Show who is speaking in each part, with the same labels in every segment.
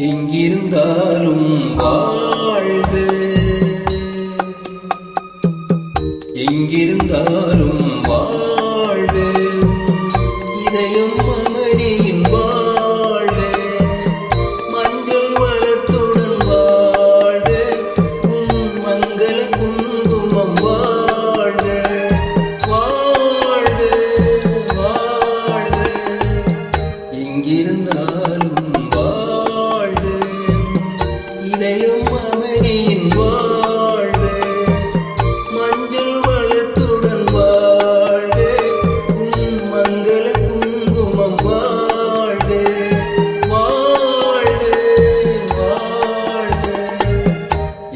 Speaker 1: எங்கிருந்தாலும் வாழ்க, எங்கிருந்தாலும் வாழ்க, இதயம் அமைதியின் வாழ்க, மஞ்சள் வளத்துடன் வாழ்க, மங்கள குங்குமம் வாழ்க, வாழ்க வாழ்க, எங்கிருந்தாலும் இதயம் அமைதியின் வாழ்க, மஞ்சள் வளத்துடன் வாழ்க, மங்கள குங்குமம் வாழ்க, வாழ்க வாழ்க,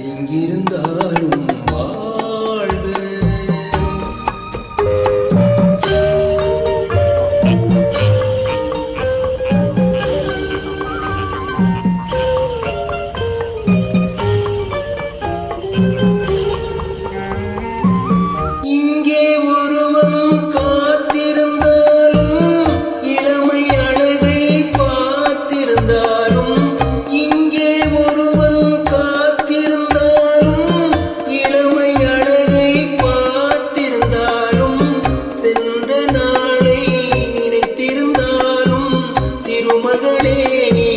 Speaker 1: எங்கிருந்தாலும் வாழ்க. இங்கே ஒருவன் காத்திருந்தாலும் இளமை அழகை பார்த்திருந்தாலும், இங்கே ஒருவன் காத்திருந்தாலும் இளமை அழகை பார்த்திருந்தாலும், சென்ற நாளை நினைத்திருந்தாலும் திருமகளே நீ